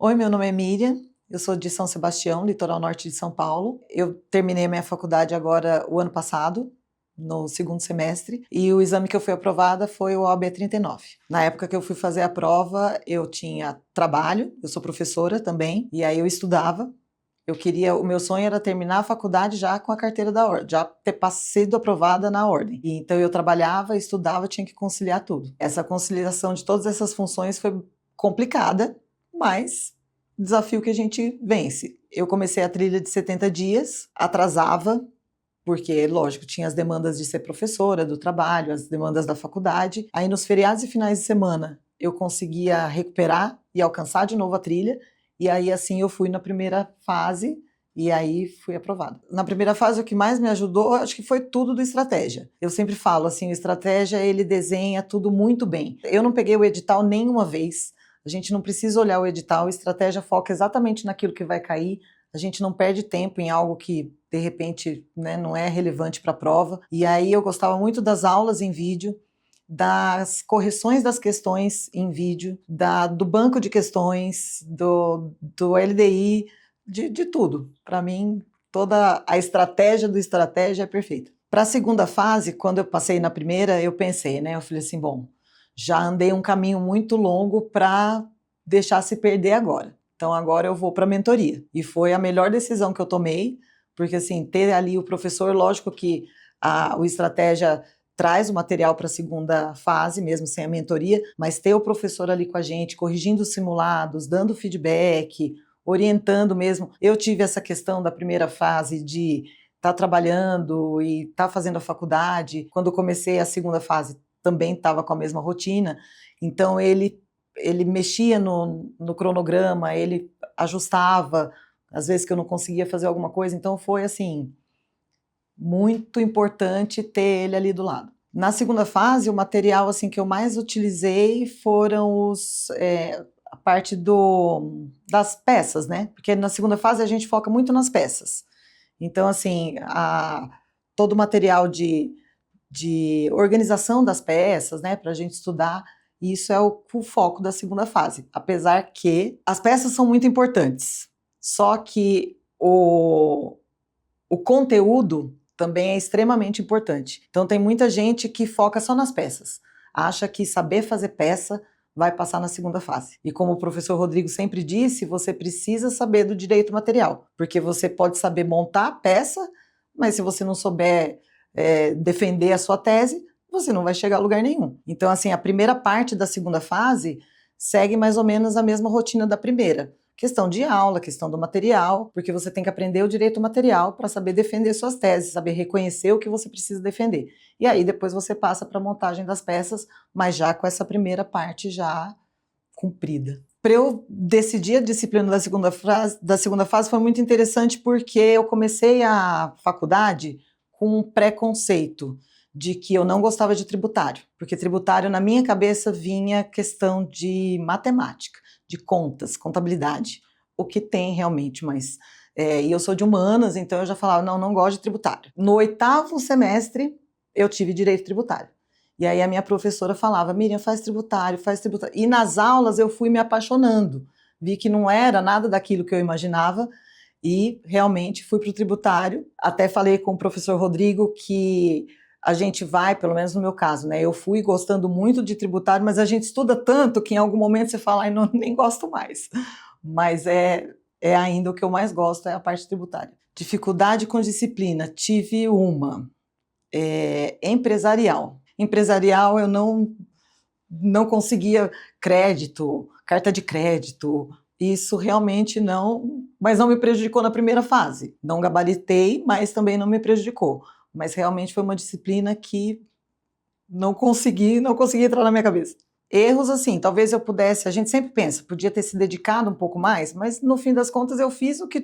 Oi, meu nome é Miriam, eu sou de São Sebastião, litoral norte de São Paulo. Eu terminei a minha faculdade agora o ano passado, no segundo semestre, e o exame que eu fui aprovada foi o OAB 39. Na época que eu fui fazer a prova, eu tinha trabalho, eu sou professora também, e aí eu estudava. O meu sonho era terminar a faculdade já com a carteira da ordem, já ter sido aprovada na ordem. E então eu trabalhava, estudava, tinha que conciliar tudo. Essa conciliação de todas essas funções foi complicada, mas desafio que a gente vence. Eu comecei a trilha de 70 dias, atrasava, porque, lógico, tinha as demandas de ser professora, do trabalho, as demandas da faculdade. Aí nos feriados e finais de semana eu conseguia recuperar e alcançar de novo a trilha. E aí, assim, eu fui na primeira fase e aí fui aprovada. Na primeira fase, o que mais me ajudou, acho que foi tudo do estratégia. Eu sempre falo, assim, o estratégia, ele desenha tudo muito bem. Eu não peguei o edital nenhuma vez. A gente não precisa olhar o edital, a estratégia foca exatamente naquilo que vai cair. A gente não perde tempo em algo que, de repente, né, não é relevante para a prova. E aí eu gostava muito das aulas em vídeo, das correções das questões em vídeo, do banco de questões, do LDI, de tudo. Para mim, toda a estratégia do estratégia é perfeita. Para a segunda fase, quando eu passei na primeira, eu pensei, né? Eu falei assim, bom, já andei um caminho muito longo para deixar se perder agora. Então agora eu vou para a mentoria. E foi a melhor decisão que eu tomei, porque assim, ter ali o professor, lógico que o estratégia traz o material para a segunda fase, mesmo sem a mentoria, mas ter o professor ali com a gente, corrigindo os simulados, dando feedback, orientando mesmo. Eu tive essa questão da primeira fase de estar trabalhando e estar fazendo a faculdade. Quando eu comecei a segunda fase, também estava com a mesma rotina, então ele mexia no cronograma, ele ajustava, às vezes que eu não conseguia fazer alguma coisa, então foi assim, muito importante ter ele ali do lado. Na segunda fase, o material assim que eu mais utilizei foram a parte das peças, né? Porque na segunda fase a gente foca muito nas peças. Então, assim, todo o material de organização das peças, né, para a gente estudar, isso é o foco da segunda fase. Apesar que as peças são muito importantes, só que o conteúdo também é extremamente importante. Então tem muita gente que foca só nas peças, acha que saber fazer peça vai passar na segunda fase. E como o professor Rodrigo sempre disse, você precisa saber do direito material, porque você pode saber montar a peça, mas se você não souber defender a sua tese, você não vai chegar a lugar nenhum. Então, assim, a primeira parte da segunda fase segue mais ou menos a mesma rotina da primeira. Questão de aula, questão do material, porque você tem que aprender o direito material para saber defender suas teses, saber reconhecer o que você precisa defender. E aí depois você passa para a montagem das peças, mas já com essa primeira parte já cumprida. Para eu decidir a disciplina da segunda fase foi muito interessante porque eu comecei a faculdade com um preconceito de que eu não gostava de tributário, porque tributário na minha cabeça vinha questão de matemática, de contas, contabilidade, o que tem realmente, mas e eu sou de humanas, então eu já falava, não gosto de tributário. No 8º semestre, eu tive direito tributário. E aí a minha professora falava, Miriam, faz tributário, faz tributário. E nas aulas eu fui me apaixonando, vi que não era nada daquilo que eu imaginava, e realmente fui para o tributário. Até falei com o professor Rodrigo que a gente vai, pelo menos no meu caso, né? Eu fui gostando muito de tributário, mas a gente estuda tanto que em algum momento você fala, não, nem gosto mais. Mas é ainda o que eu mais gosto, é a parte tributária. Dificuldade com disciplina, tive uma. Empresarial. Empresarial eu não conseguia crédito, carta de crédito, isso realmente não, mas não me prejudicou na primeira fase. Não gabaritei, mas também não me prejudicou. Mas realmente foi uma disciplina que não consegui entrar na minha cabeça. Erros, assim, talvez eu pudesse, a gente sempre pensa, podia ter se dedicado um pouco mais, mas no fim das contas eu fiz o que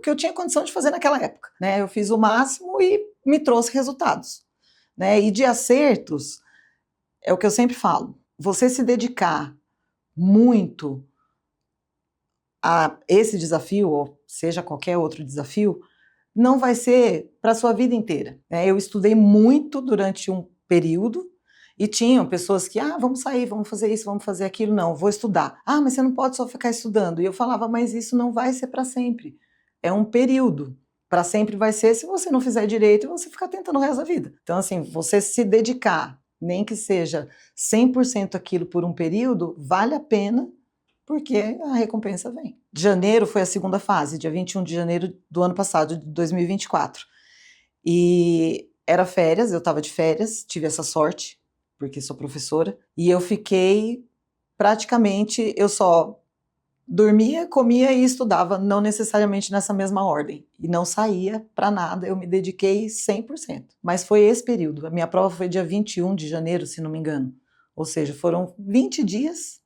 eu tinha condição de fazer naquela época, né? Eu fiz o máximo e me trouxe resultados, né? E de acertos, é o que eu sempre falo, você se dedicar muito a esse desafio, ou seja, qualquer outro desafio, não vai ser para a sua vida inteira, né? Eu estudei muito durante um período E tinham pessoas que, vamos sair, vamos fazer isso, vamos fazer aquilo. Não, vou estudar. Mas você não pode só ficar estudando. E eu falava, mas isso não vai ser para sempre. É um período. Para sempre vai ser se você não fizer direito e você ficar tentando o resto da vida. Então, assim, você se dedicar, nem que seja 100% aquilo por um período, vale a pena, porque a recompensa vem. Janeiro foi a segunda fase, dia 21 de janeiro do ano passado, de 2024. E era férias, eu estava de férias, tive essa sorte, porque sou professora, e eu fiquei praticamente, eu só dormia, comia e estudava, não necessariamente nessa mesma ordem. E não saía para nada, eu me dediquei 100%. Mas foi esse período, a minha prova foi dia 21 de janeiro, se não me engano. Ou seja, foram 20 dias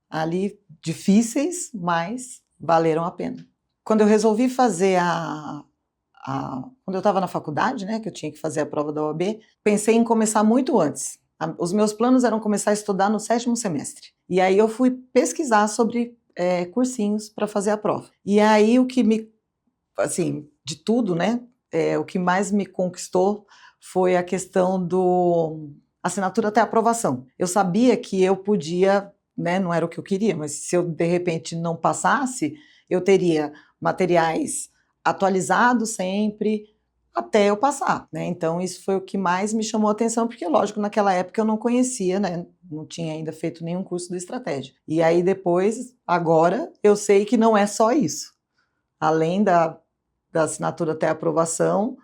ali difíceis, mas valeram a pena. Quando eu resolvi fazer quando eu estava na faculdade, né, que eu tinha que fazer a prova da OAB, pensei em começar muito antes. Os meus planos eram começar a estudar no 7º semestre. E aí eu fui pesquisar sobre cursinhos para fazer a prova. E aí o que de tudo, né, o que mais me conquistou foi a questão do assinatura até aprovação. Eu sabia que eu podia, né, não era o que eu queria, mas se eu de repente não passasse, eu teria materiais atualizados sempre até eu passar, né? Então isso foi o que mais me chamou a atenção, porque lógico, naquela época eu não conhecia, né? Não tinha ainda feito nenhum curso de estratégia. E aí depois, agora, eu sei que não é só isso. Além da assinatura até aprovação,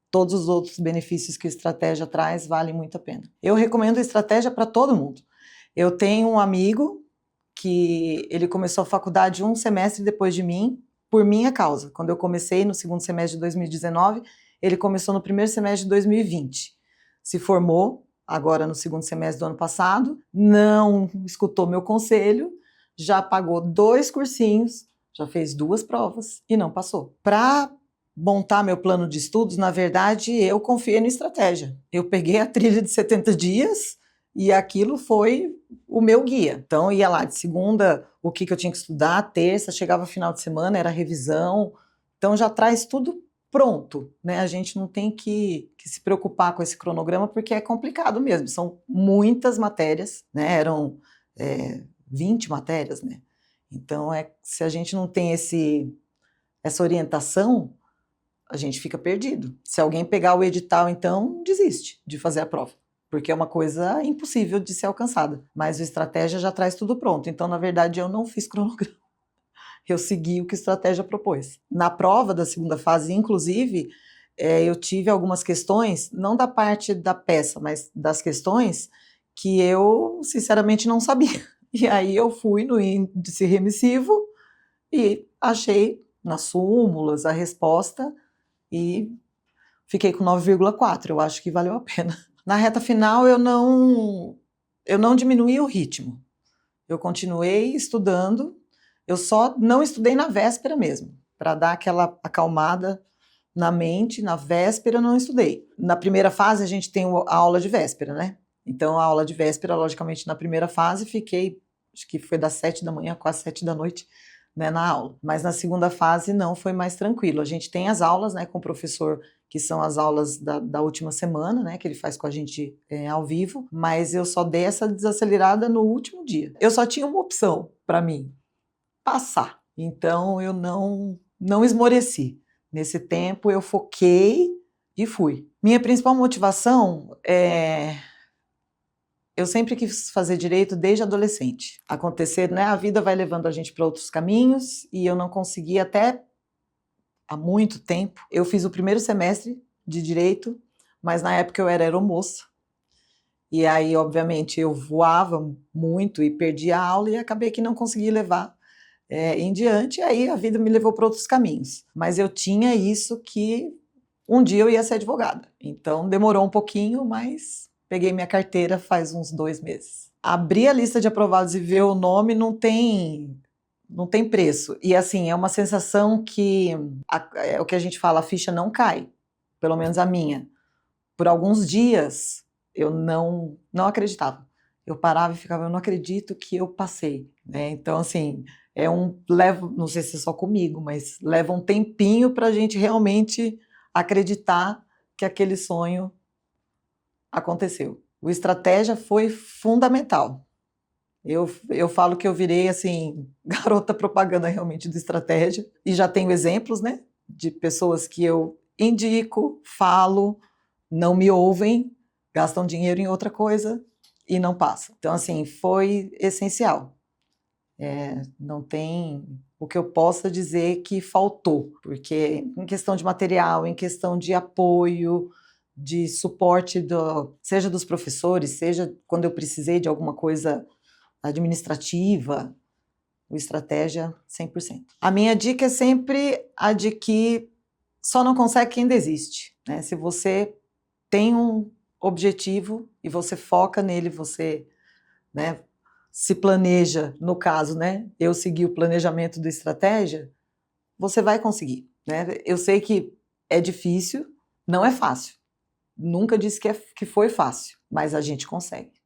todos os outros benefícios que a estratégia traz valem muito a pena. Eu recomendo a estratégia para todo mundo. Eu tenho um amigo que ele começou a faculdade um semestre depois de mim, por minha causa. Quando eu comecei no 2º semestre de 2019, ele começou no 1º semestre de 2020. Se formou agora no 2º semestre do ano passado, não escutou meu conselho, já pagou 2 cursinhos, já fez 2 provas e não passou. Para montar meu plano de estudos, na verdade, eu confiei na estratégia. Eu peguei a trilha de 70 dias e aquilo foi o meu guia. Então, ia lá de segunda, o que eu tinha que estudar, terça, chegava final de semana, era revisão. Então, já traz tudo pronto, né? A gente não tem que se preocupar com esse cronograma, porque é complicado mesmo. São muitas matérias, né? Eram 20 matérias, né? Então, se a gente não tem essa orientação, a gente fica perdido. Se alguém pegar o edital, então, desiste de fazer a prova, porque é uma coisa impossível de ser alcançada. Mas a estratégia já traz tudo pronto. Então, na verdade, eu não fiz cronograma. Eu segui o que a estratégia propôs. Na prova da segunda fase, inclusive, eu tive algumas questões, não da parte da peça, mas das questões que eu, sinceramente, não sabia. E aí eu fui no índice remissivo e achei nas súmulas a resposta e fiquei com 9,4. Eu acho que valeu a pena. Na reta final, eu não diminuí o ritmo. Eu continuei estudando, eu só não estudei na véspera mesmo, para dar aquela acalmada na mente. Na véspera eu não estudei. Na primeira fase a gente tem a aula de véspera, né? Então a aula de véspera, logicamente, na primeira fase fiquei, acho que foi das 7 da manhã, quase 7 da noite, né, na aula. Mas na segunda fase não, foi mais tranquilo. A gente tem as aulas, né, com o professor, que são as aulas da última semana, né, que ele faz com a gente ao vivo, mas eu só dei essa desacelerada no último dia. Eu só tinha uma opção para mim, passar. Então eu não esmoreci. Nesse tempo eu foquei e fui. Minha principal motivação eu sempre quis fazer direito desde adolescente. Acontecer, né? A vida vai levando a gente para outros caminhos e eu não consegui até há muito tempo. Eu fiz o 1º semestre de direito, mas na época eu era aeromoça. E aí, obviamente, eu voava muito e perdi a aula e acabei que não consegui levar em diante. E aí a vida me levou para outros caminhos. Mas eu tinha isso que um dia eu ia ser advogada. Então demorou um pouquinho, mas peguei minha carteira faz uns 2 meses. Abrir a lista de aprovados e ver o nome não tem preço. E assim, é uma sensação que é o que a gente fala, a ficha não cai. Pelo menos a minha. Por alguns dias eu não acreditava. Eu parava e ficava, eu não acredito que eu passei, né? Então assim, não sei se é só comigo, mas leva um tempinho para a gente realmente acreditar que aquele sonho aconteceu. O estratégia foi fundamental. Eu falo que eu virei, assim, garota propaganda realmente do estratégia, e já tenho exemplos, né, de pessoas que eu indico, falo, não me ouvem, gastam dinheiro em outra coisa e não passam. Então, assim, foi essencial. Não tem o que eu possa dizer que faltou, porque em questão de material, em questão de apoio, de suporte, seja dos professores, seja quando eu precisei de alguma coisa administrativa, o estratégia 100%. A minha dica é sempre a de que só não consegue quem desiste, né? Se você tem um objetivo e você foca nele, você, né, se planeja, no caso, né, eu segui o planejamento do estratégia, você vai conseguir, né? Eu sei que é difícil, não é fácil. Nunca disse que foi fácil, mas a gente consegue.